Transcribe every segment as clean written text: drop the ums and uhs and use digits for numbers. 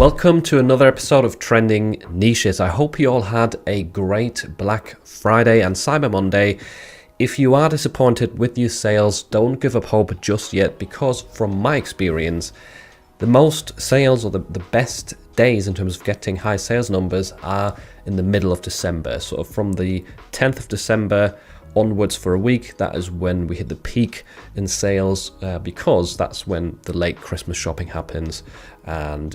Welcome to another episode of Trending Niches. I hope you all had a great Black Friday and Cyber Monday. If you are disappointed with your sales, don't give up hope just yet, because from my experience, the most sales or the best days in terms of getting high sales numbers are in the middle of December. So from the 10th of December onwards for a week, that is when we hit the peak in sales, because that's when the late Christmas shopping happens, and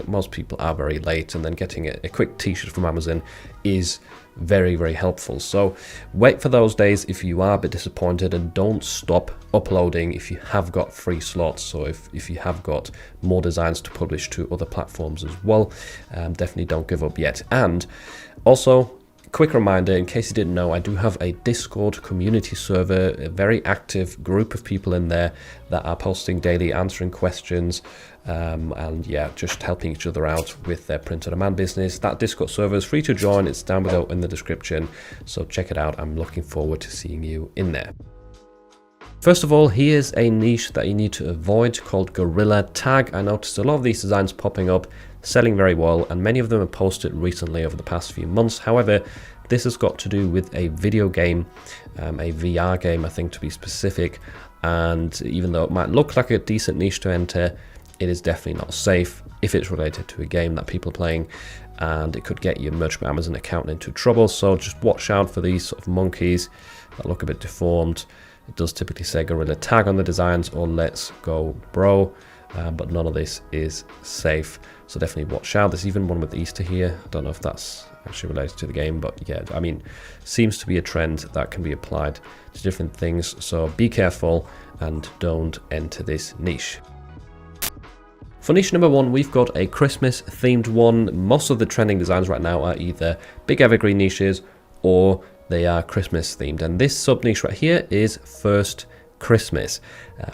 most people are very late, and then getting a quick t-shirt from Amazon is very helpful. So wait for those days if you are a bit disappointed, and don't stop uploading if you have got free slots. So if you have got more designs to publish to other platforms as well, definitely don't give up yet. And also, quick reminder, in case you didn't know, I do have a Discord community server, a very active group of people in there that are posting daily, answering questions, and just helping each other out with their print-on-demand business. That Discord server is free to join. It's down below in the description, so check it out. I'm looking forward to seeing you in there. First of all, here's a niche that you need to avoid called Gorilla Tag. I noticed a lot of these designs popping up, selling very well, and many of them are posted recently over the past few months. However, this has got to do with a video game, a VR game, I think, to be specific. And even though it might look like a decent niche to enter, it is definitely not safe if it's related to a game that people are playing, and it could get your Merch by Amazon account into trouble. So just watch out for these sort of monkeys that look a bit deformed. It does typically say Gorilla Tag on the designs or Let's Go Bro, but none of this is safe. So definitely watch out. There's even one with Easter here. I don't know if that's actually related to the game, but yeah, I mean, seems to be a trend that can be applied to different things. So be careful and don't enter this niche. For niche number one, we've got a Christmas themed one. Most of the trending designs right now are either big evergreen niches or they are Christmas themed. And this sub niche right here is First Christmas,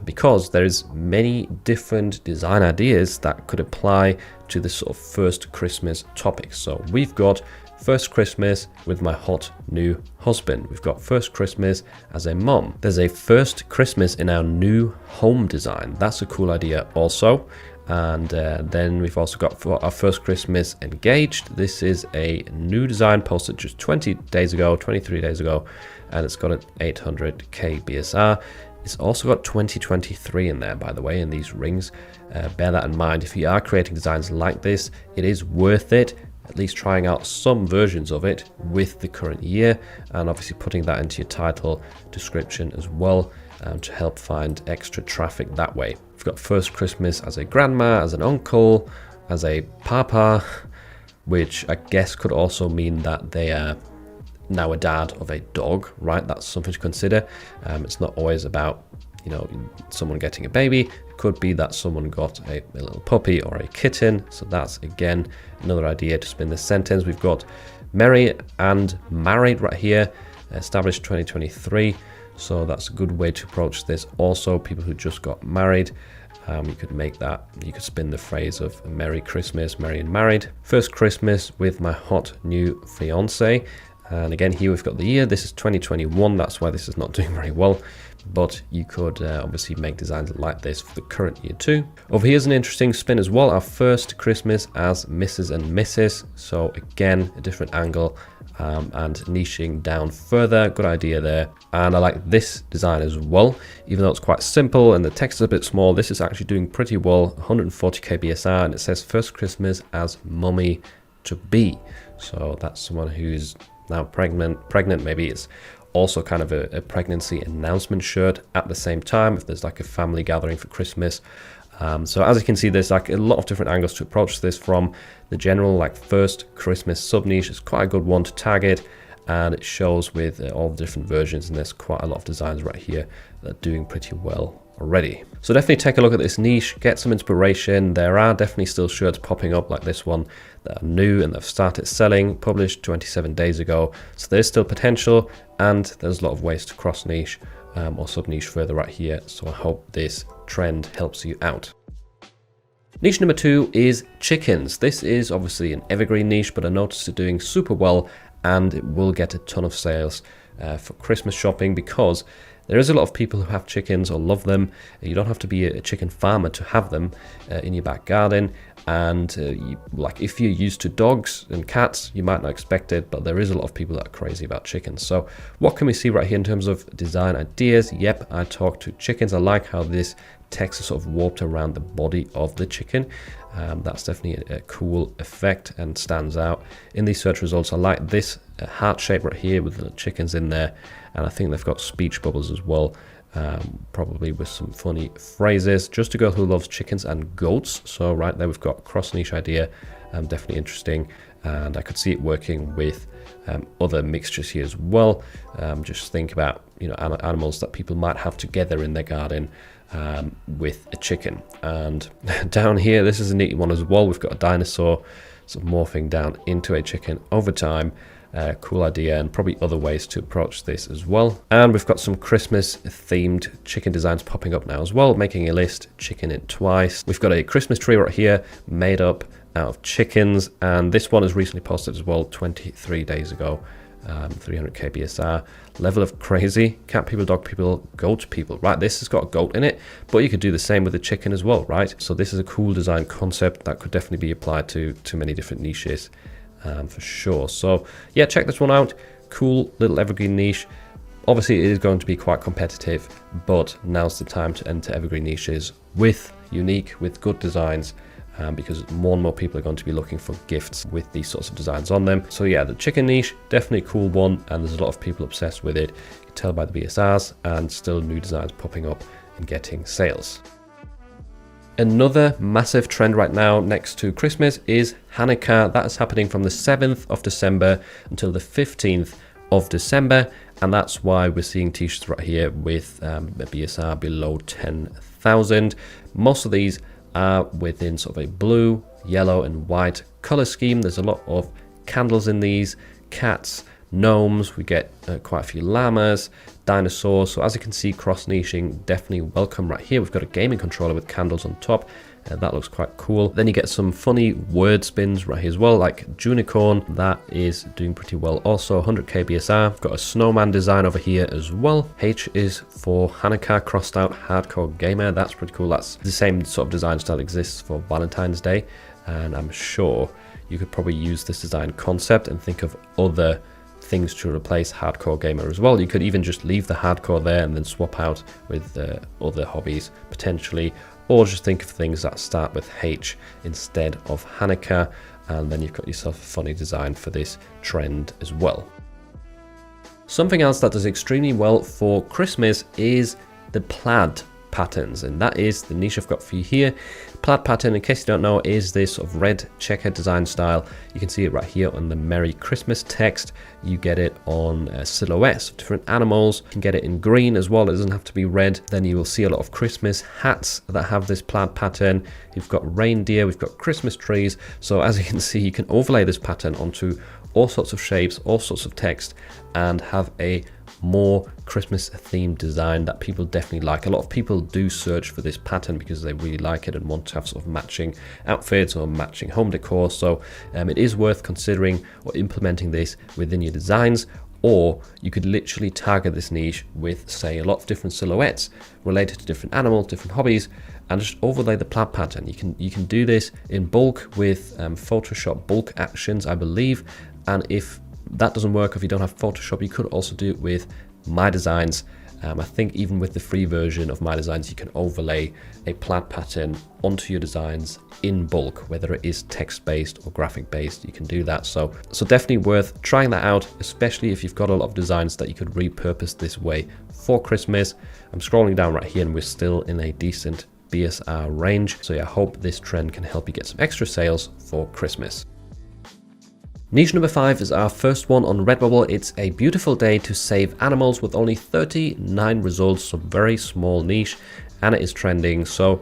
because there's many different design ideas that could apply to this sort of first Christmas topic. So we've got First Christmas with my hot new husband. We've got First Christmas as a mom. There's a First Christmas in our new home design. That's a cool idea also. And then we've also got for our First Christmas engaged. This is a new design posted just 23 days ago, and it's got an 800k BSR. It's also got 2023 in there, by the way, in these rings. Bear that in mind. If you are creating designs like this, it is worth it, at least trying out some versions of it with the current year, and obviously putting that into your title description as well, to help find extra traffic that way. We've got First Christmas as a grandma, as an uncle, as a papa, which I guess could also mean that they are now a dad of a dog, right? That's something to consider. It's not always about, someone getting a baby. It could be that someone got a little puppy or a kitten. So that's, again, another idea to spin this sentence. We've got merry and married right here, established 2023. So that's a good way to approach this. Also, people who just got married, you could make that, you could spin the phrase of Merry Christmas, merry and married. First Christmas with my hot new fiance. And again, here we've got the year. This is 2021. That's why this is not doing very well. But you could obviously make designs like this for the current year too. Over here's an interesting spin as well. Our First Christmas as Mrs. and Mrs. So again, a different angle, and niching down further. Good idea there. And I like this design as well. Even though it's quite simple and the text is a bit small, this is actually doing pretty well. 140k BSR, and it says First Christmas as Mummy to Be. So that's someone who's now pregnant. Maybe it's also kind of a pregnancy announcement shirt at the same time, if there's like a family gathering for Christmas. So as you can see, there's like a lot of different angles to approach this from. The general like First Christmas sub niche is quite a good one to target, and it shows with all the different versions, and there's quite a lot of designs right here that are doing pretty well already. So definitely take a look at this niche, get some inspiration. There are definitely still shirts popping up like this one that are new and they've started selling, published 27 days ago. So there's still potential, and there's a lot of ways to cross niche or sub niche further right here. So I hope this trend helps you out. Niche number two is chickens. This is obviously an evergreen niche, but I noticed it doing super well, and it will get a ton of sales for Christmas shopping, because There is a lot of people who have chickens or love them. You don't have to be a chicken farmer to have them in your back garden. And like if you're used to dogs and cats, you might not expect it, but there is a lot of people that are crazy about chickens. So what can we see right here in terms of design ideas? Yep, I talked to chickens. I like how this text is sort of warped around the body of the chicken. That's definitely a cool effect and stands out in these search results. I like this heart shape right here with the chickens in there, and I think they've got speech bubbles as well, probably with some funny phrases. Just a girl who loves chickens and goats. So right there we've got cross niche idea, definitely interesting, and I could see it working with other mixtures here as well. Just think about, you know, animals that people might have together in their garden with a chicken. And down here, this is a neat one as well. We've got a dinosaur sort of morphing down into a chicken over time. Cool idea, and probably other ways to approach this as well. And we've got some Christmas themed chicken designs popping up now as well, making a list, chicken it twice. We've got a Christmas tree right here made up out of chickens, and this one is recently posted as well 23 days ago. 300k BSR. Level of crazy: cat people, dog people, goat people. Right, this has got a goat in it, but you could do the same with the chicken as well, right? So this is a cool design concept that could definitely be applied to many different niches, for sure. So yeah, check this one out. Cool little evergreen niche. Obviously it is going to be quite competitive, but now's the time to enter evergreen niches with good designs, because more and more people are going to be looking for gifts with these sorts of designs on them. So yeah, the chicken niche, definitely a cool one, and there's a lot of people obsessed with it. You can tell by the BSRs, and still new designs popping up and getting sales. Another massive trend right now next to Christmas is Hanukkah. That is happening from the 7th of December until the 15th of December, and that's why we're seeing t-shirts right here with a BSR below 10,000. Most of these are within sort of a blue, yellow and white color scheme. There's a lot of candles in these, cats, gnomes, we get quite a few llamas, dinosaurs. So as you can see, cross niching definitely welcome right here. We've got a gaming controller with candles on top. That looks quite cool. Then you get some funny word spins right here as well, like Junicorn. That is doing pretty well. Also 100k BSR. We've got a snowman design over here as well. H is for Hanukkah, crossed out hardcore gamer. That's pretty cool. That's the same sort of design style exists for Valentine's Day, and I'm sure you could probably use this design concept and think of other things to replace hardcore gamer as well. You could even just leave the hardcore there and then swap out with other hobbies potentially, or just think of things that start with H instead of Hanukkah, and then you've got yourself a funny design for this trend as well. Something else that does extremely well for Christmas is the plaid patterns, and that is the niche I've got for you here. Plaid pattern, in case you don't know, is this sort of red checker design style. You can see it right here on the Merry Christmas text. You get it on silhouettes of different animals. You can get it in green as well. It doesn't have to be red. Then you will see a lot of Christmas hats that have this plaid pattern. You've got reindeer, we've got Christmas trees. So as you can see, you can overlay this pattern onto all sorts of shapes, all sorts of text, and have a more Christmas themed design that people definitely like. A lot of people do search for this pattern because they really like it and want to have sort of matching outfits or matching home decor. So it is worth considering or implementing this within your designs, or you could literally target this niche with, say, a lot of different silhouettes related to different animals, different hobbies, and just overlay the plaid pattern. You can do this in bulk with Photoshop bulk actions, I believe, and if that doesn't work, if you don't have Photoshop, you could also do it with My Designs. I think even with the free version of My Designs, you can overlay a plaid pattern onto your designs in bulk, whether it is text-based or graphic-based, you can do that. So definitely worth trying that out, especially if you've got a lot of designs that you could repurpose this way for Christmas. I'm scrolling down right here and we're still in a decent BSR range. So yeah, I hope this trend can help you get some extra sales for Christmas. Niche number 5 is our first one on Redbubble. It's a beautiful day to save animals with only 39 results, so very small niche, and it is trending. So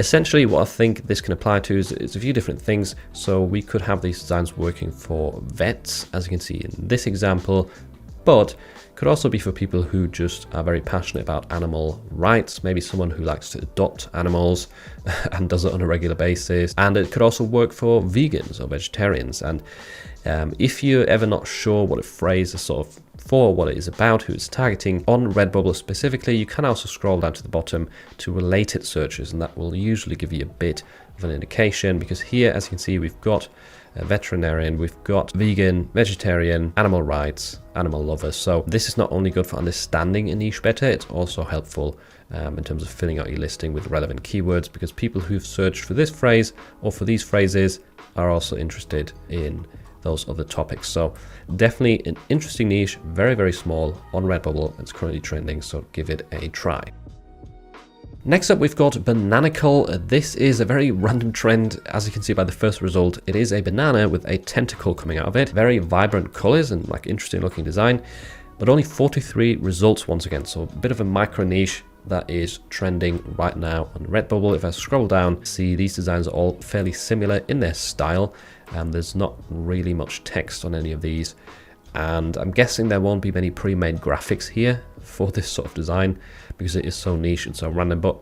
essentially what I think this can apply to is a few different things. So we could have these designs working for vets, as you can see in this example, but could also be for people who just are very passionate about animal rights, maybe someone who likes to adopt animals and does it on a regular basis. And it could also work for vegans or vegetarians. And if you're ever not sure what a phrase is sort of for, what it is about, who it's targeting, on Redbubble specifically, you can also scroll down to the bottom to related searches, and that will usually give you a bit of an indication, because here, as you can see, we've got veterinarian, we've got vegan, vegetarian, animal rights, animal lovers. So this is not only good for understanding a niche better, it's also helpful in terms of filling out your listing with relevant keywords, because people who've searched for this phrase or for these phrases are also interested in those other topics. So definitely an interesting niche, very, very small on Redbubble. It's currently trending, so give it a try. Next up, we've got Bananacle. This is a very random trend. As you can see by the first result, it is a banana with a tentacle coming out of it. Very vibrant colors and like interesting looking design, but only 43 results once again. So a bit of a micro niche that is trending right now on Redbubble. If I scroll down, see these designs are all fairly similar in their style, and there's not really much text on any of these. And I'm guessing there won't be many pre-made graphics here for this sort of design because it is so niche and so random, but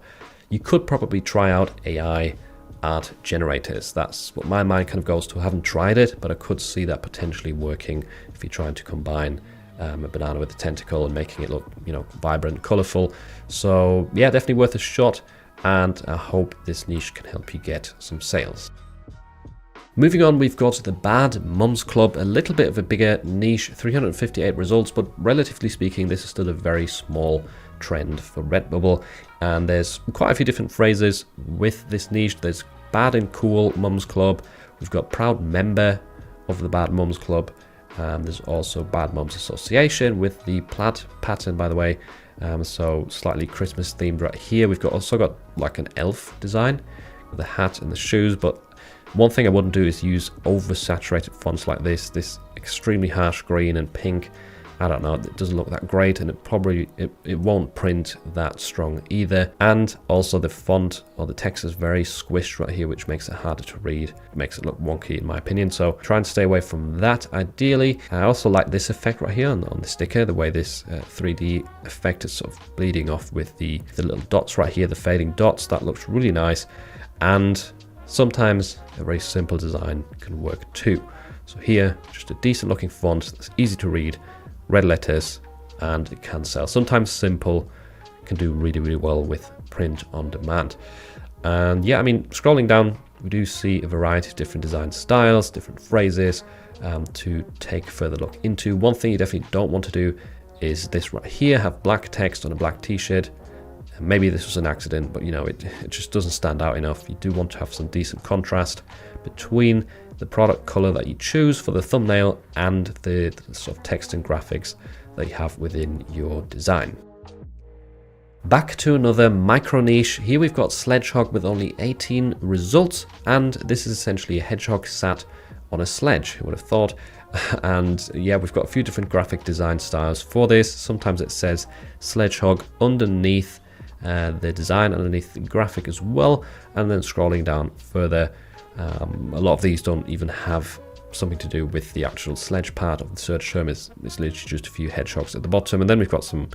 you could probably try out AI art generators. That's what my mind kind of goes to. I haven't tried it, but I could see that potentially working if you're trying to combine a banana with a tentacle and making it look, you know, vibrant, colorful. So yeah, definitely worth a shot, and I hope this niche can help you get some sales. Moving on, we've got the Bad Mums Club, a little bit of a bigger niche, 358 results, but relatively speaking, this is still a very small trend for Redbubble. And there's quite a few different phrases with this niche. There's Bad and Cool Mums Club. We've got Proud Member of the Bad Mums Club. There's also Bad Mums Association with the plaid pattern, by the way. So slightly Christmas themed right here. We've also got like an elf design with the hat and the shoes, but one thing I wouldn't do is use oversaturated fonts like this extremely harsh green and pink. I don't know, it doesn't look that great, and it won't print that strong either. And also the font or the text is very squished right here, which makes it harder to read. It makes it look wonky in my opinion, so try and stay away from that ideally. I also like this effect right here on the sticker, the way this 3D effect is sort of bleeding off with the little dots right here, the fading dots. That looks really nice. And sometimes a very simple design can work too. So here, just a decent looking font that's easy to read, red letters, and it can sell. Sometimes simple can do really, really well with print on demand. And yeah, I mean, scrolling down, we do see a variety of different design styles, different phrases to take further look into. One thing you definitely don't want to do is this right here, have black text on a black t-shirt. Maybe this was an accident, but you know, it just doesn't stand out enough. You do want to have some decent contrast between the product color that you choose for the thumbnail and the sort of text and graphics that you have within your design. Back to another micro niche. Here we've got Sledgehog with only 18 results, and this is essentially a hedgehog sat on a sledge. Who would have thought? And yeah, we've got a few different graphic design styles for this. Sometimes it says Sledgehog underneath the design, underneath the graphic as well, and then scrolling down further, a lot of these don't even have something to do with the actual sledge part of the search term. It's literally just a few hedgehogs at the bottom, and then we've got some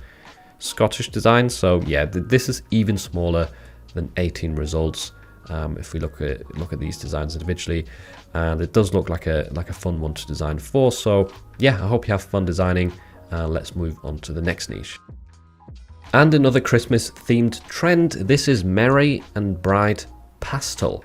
Scottish designs. So yeah, this is even smaller than 18 results if we look at these designs individually, and it does look like a fun one to design for. So yeah, I hope you have fun designing. Let's move on to the next niche. And another Christmas themed trend. This is Merry and Bright Pastel.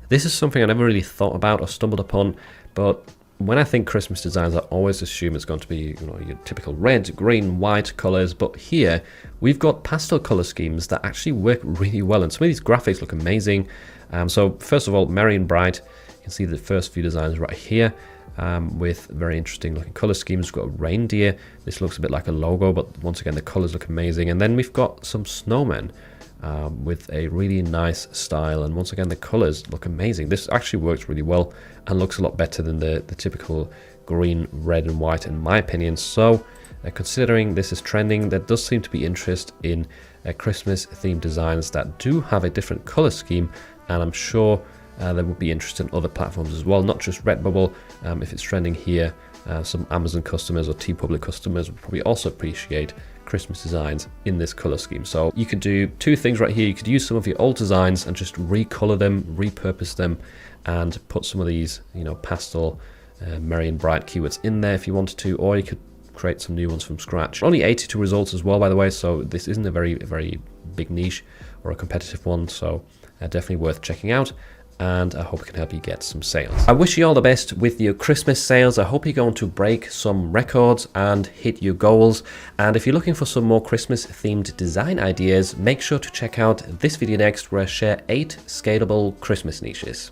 This is something I never really thought about or stumbled upon, but when I think Christmas designs, I always assume it's going to be, you know, your typical red, green, white colors. But here we've got pastel color schemes that actually work really well, and some of these graphics look amazing. So first of all, Merry and Bright, you can see the first few designs right here. With very interesting looking color schemes. We've got a reindeer. This looks a bit like a logo, but once again the colors look amazing. And then we've got some snowmen with a really nice style, and once again the colors look amazing. This actually works really well and looks a lot better than the typical green, red and white in my opinion. So considering this is trending, there does seem to be interest in Christmas themed designs that do have a different color scheme, and I'm sure there would be interest in other platforms as well, not just Redbubble. If it's trending here, some Amazon customers or TeePublic customers will probably also appreciate Christmas designs in this color scheme. So you could do two things right here. You could use some of your old designs and just recolor them, repurpose them, and put some of these, you know, pastel merry and bright keywords in there if you wanted to, or you could create some new ones from scratch. Only 82 results as well, by the way, so this isn't a very big niche or a competitive one, so definitely worth checking out. And I hope it can help you get some sales. I wish you all the best with your Christmas sales. I hope you're going to break some records and hit your goals. And if you're looking for some more Christmas themed design ideas, make sure to check out this video next where I share 8 scalable Christmas niches.